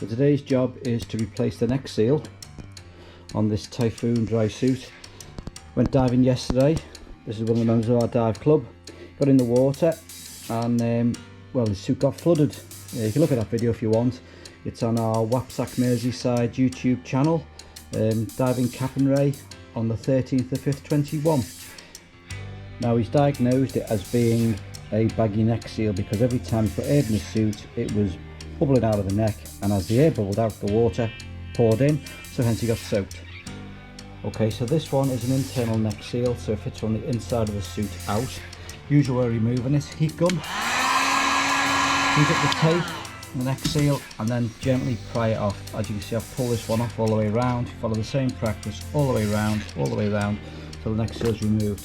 So today's job is to replace the neck seal on this Typhoon dry suit. Went diving yesterday. This is one of the members of our dive club. Got in the water and well, the suit got flooded. You can look at that video if you want. It's on our WAPSAC Merseyside YouTube channel. Diving Cap and Ray on the 13th of 5th 21. Now he's diagnosed it as being a baggy neck seal because every time he put air in the suit it was bubbling out of the neck, and as the air bubbled out, the water poured in, so hence he got soaked. Okay, so this one is an internal neck seal, so it fits from the inside of the suit out. Usually we're removing it, heat gun, heat up the tape, the neck seal, and then gently pry it off. As you can see, I've pulled this one off all the way around. Follow the same practice all the way around, till the neck seal is removed.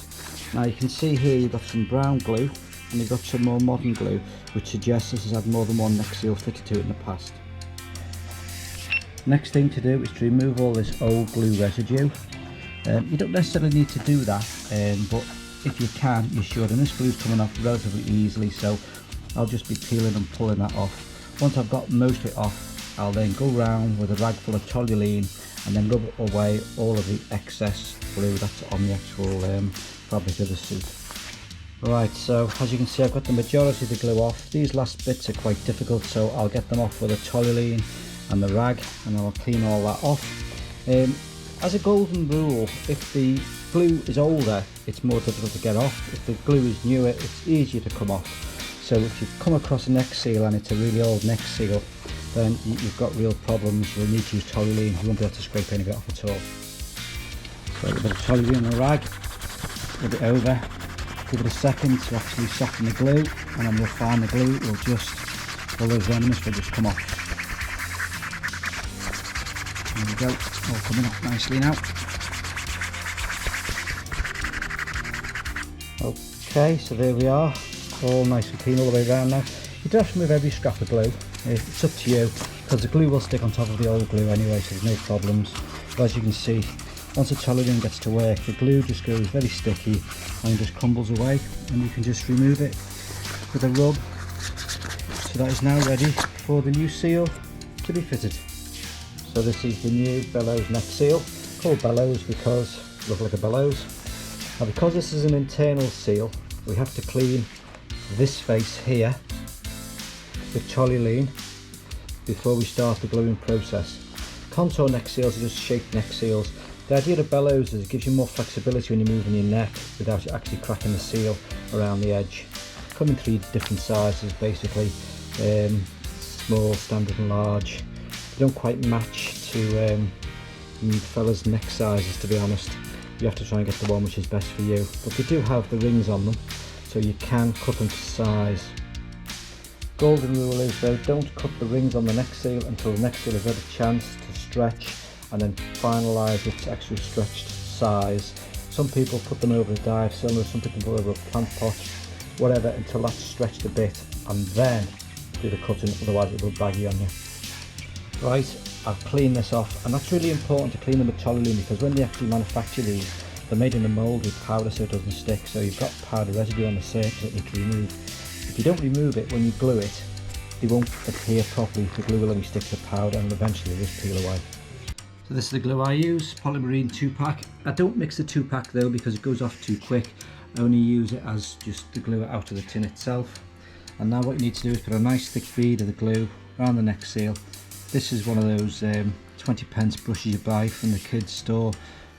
Now you can see here you've got some brown glue and you've got some more modern glue, which suggests this has had more than one neck seal fitted to it in the past. Next thing to do is to remove all this old glue residue. You don't necessarily need to do that, but if you can, you should. And this glue's coming off relatively easily, so I'll just be peeling and pulling that off. Once I've got most of it off, I'll then go round with a rag full of toluene and then rub away all of the excess glue that's on the actual fabric of the suit. Right, so as you can see, I've got the majority of the glue off. These last bits are quite difficult, so I'll get them off with a toluene and the rag, and I'll clean all that off. As a golden rule, if the glue is older, it's more difficult to get off. If the glue is newer, it's easier to come off. So if you come across a neck seal and it's a really old neck seal, then you've got real problems. You'll need to use toluene. You won't be able to scrape any of it off at all. So a bit of toluene and a rag, rub it over. Give it a second to actually soften the glue, and then we'll find the glue. We'll just, all those remnants will just come off. There we go, all coming off nicely now. Okay, so there we are, all nice and clean all the way around now. You don't have to remove every scrap of glue, it's up to you, because the glue will stick on top of the old glue anyway, so there's no problems. But as you can see, once the toluene gets to work, the glue just goes very sticky and just crumbles away, and you can just remove it with a rub. So that is now ready for the new seal to be fitted. So this is the new bellows neck seal, called bellows because it looks like a bellows. Now because this is an internal seal, we have to clean this face here with toluene before we start the gluing process. Contour neck seals are just shaped neck seals. The idea of bellows is it gives you more flexibility when you're moving your neck without it actually cracking the seal around the edge. Come in 3 different sizes basically, small, standard and large. They don't quite match to you fellas' neck sizes, to be honest. You have to try and get the one which is best for you. But they do have the rings on them, so you can cut them to size. Golden rule is though, don't cut the rings on the neck seal until the neck seal has had a chance to stretch and then finalise its actual stretched size. Some people put them over a dive cylinder, some people put over a plant pot, whatever, until that's stretched a bit, and then do the cutting, otherwise it will baggy on you. Right, I've cleaned this off, and that's really important to clean them with toluene, because when they actually manufacture these, they're made in a mould with powder so it doesn't stick, so you've got powder residue on the surface that you can remove. If you don't remove it when you glue it, they won't adhere properly. The glue will only stick to powder and eventually just peel away. So this is the glue I use, polymerine 2-pack. I don't mix the 2-pack though because it goes off too quick. I only use it as just to glue it out of the tin itself. And now what you need to do is put a nice thick bead of the glue around the neck seal. This is one of those 20p brushes you buy from the kids store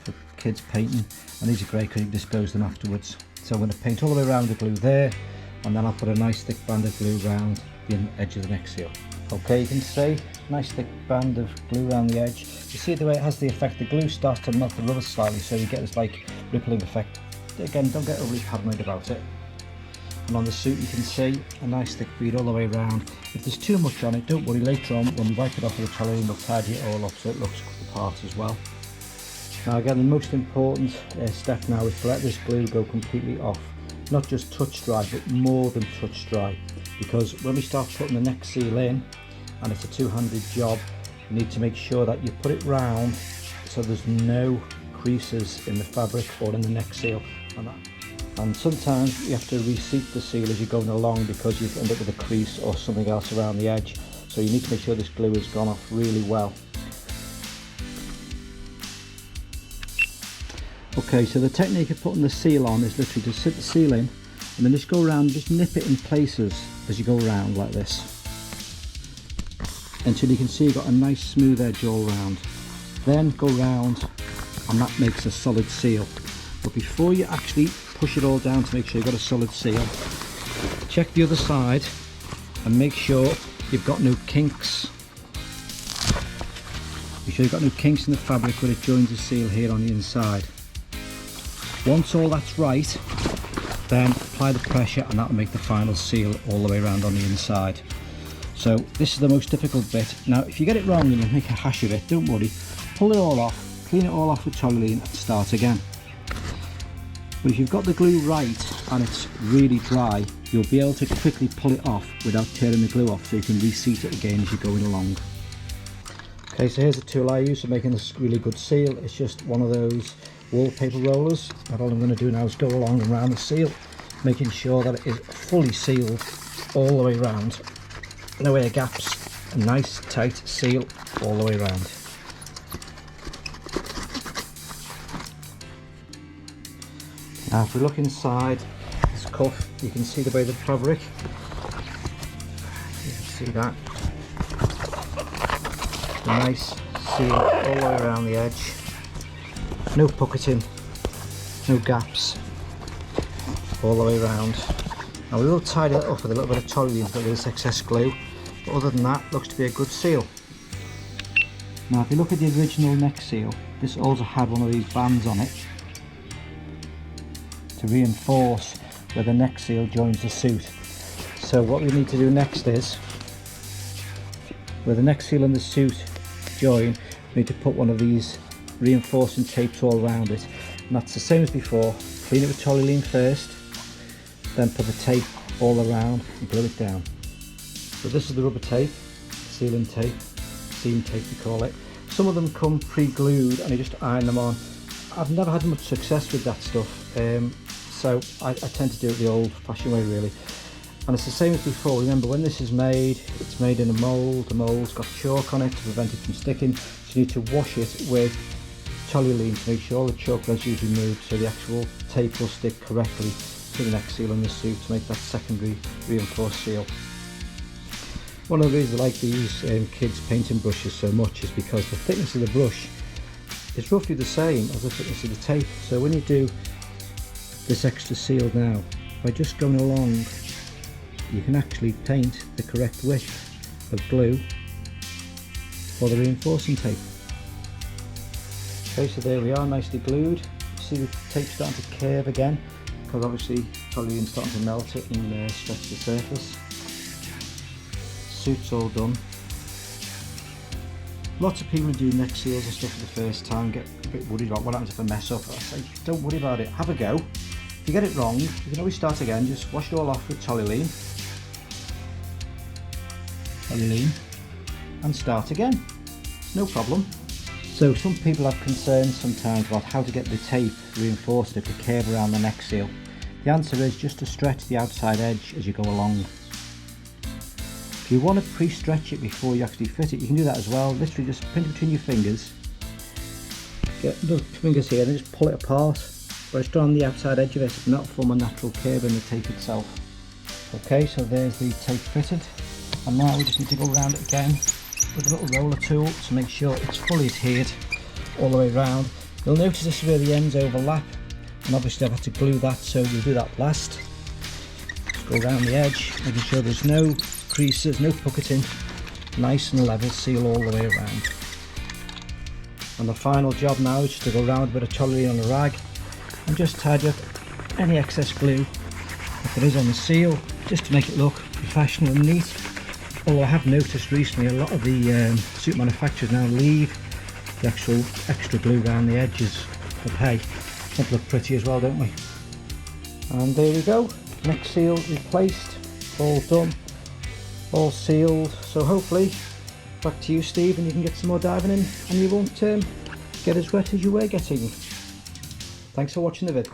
for kids painting, and these are great because you can dispose them afterwards. So I'm going to paint all the way around the glue there, and then I'll put a nice thick band of glue around the edge of the neck seal. Okay, you can see nice thick band of glue around the edge. You see the way it has the effect, the glue starts to melt the rubber slightly, so you get this like rippling effect. Again, don't get overly paranoid about it. And on the suit you can see a nice thick bead all the way around. If there's too much on it, don't worry, later on when we wipe it off with the toluene we'll tidy it all up so it looks the part as well. Now again, the most important step now is to let this glue go completely off. Not just touch dry, but more than touch dry. Because when we start putting the neck seal in, and it's a two-handed job, you need to make sure that you put it round so there's no creases in the fabric or in the neck seal. And sometimes you have to reseat the seal as you're going along because you end up with a crease or something else around the edge. so you need to make sure this glue has gone off really well. Okay, so the technique of putting the seal on is literally to sit the seal in and then just go around and just nip it in places as you go around like this, until you can see you've got a nice smooth edge all around. Then go round and that makes a solid seal. But before you actually push it all down to make sure you've got a solid seal, check the other side and make sure you've got no kinks. Make sure you've got no kinks in the fabric where it joins the seal here on the inside. Once all that's right, then apply the pressure and that will make the final seal all the way around on the inside. So this is the most difficult bit. Now if you get it wrong and you make a hash of it, don't worry, pull it all off, clean it all off with toluene and start again. But if you've got the glue right and it's really dry, you'll be able to quickly pull it off without tearing the glue off, so you can reseat it again as you're going along. Okay, so here's the tool I use for making this really good seal. It's just one of those wallpaper rollers, and all I'm going to do now is go along and round the seal, making sure that it is fully sealed all the way around. No air gaps, a nice tight seal all the way around. Now if we look inside this cuff, you can see the way the fabric, you can see that, a nice seal all the way around the edge, no pocketing, no gaps, all the way around. Now we will tidy it up with a little bit of toluene to get rid of this excess glue, but other than that, looks to be a good seal. Now if you look at the original neck seal, this also had one of these bands on it to reinforce where the neck seal joins the suit. So what we need to do next is, where the neck seal and the suit join, we need to put one of these reinforcing tapes all around it, and that's the same as before. Clean it with toluene first, then put the tape all around and glue it down. So this is the rubber tape, sealing tape, seam tape we call it. Some of them come pre-glued and you just iron them on. I've never had much success with that stuff, so I tend to do it the old-fashioned way really. And it's the same as before. Remember, when this is made, it's made in a mould. The mould's got chalk on it to prevent it from sticking, so you need to wash it with toluene to make sure all the chalk residue is removed, so the actual tape will stick correctly to the neck seal and the suit to make that secondary reinforced seal. One of the reasons I like these kids painting brushes so much is because the thickness of the brush is roughly the same as the thickness of the tape. So when you do this extra seal now, by just going along, you can actually paint the correct width of glue for the reinforcing tape. Okay, so there we are, nicely glued. You see the tape starting to curve again, because obviously toluene's starting to melt it and stretch the surface. Suit's all done. Lots of people who do neck seals and stuff for the first time get a bit worried about what happens if I mess up. I say, don't worry about it, have a go. If you get it wrong, you can always start again. Just wash it all off with toluene, and start again. No problem. So some people have concerns sometimes about how to get the tape reinforced to curve around the neck seal. The answer is just to stretch the outside edge as you go along. If you want to pre-stretch it before you actually fit it, you can do that as well. Literally just pinch it between your fingers, get the fingers here and just pull it apart, but it's on the outside edge of it, and that'll form a natural curve in the tape itself. Okay, so there's the tape fitted, and now we just need to go around it again with a little roller tool to make sure it's fully adhered all the way around. You'll notice this is where the ends overlap, and obviously I've had to glue that, so we'll do that last. Just go around the edge, making sure there's no creases, no pocketing, nice and level seal all the way around. And the final job now is just to go around with a bit of toluene on a rag and just tidy up any excess glue if there is on the seal, just to make it look professional and neat. Although I have noticed recently a lot of the suit manufacturers now leave the actual extra glue around the edges, but hey, they look pretty as well, don't we? And there we go, neck seal replaced, all done, all sealed. So hopefully back to you, Steve, and you can get some more diving in and you won't get as wet as you were getting. Thanks for watching the vid.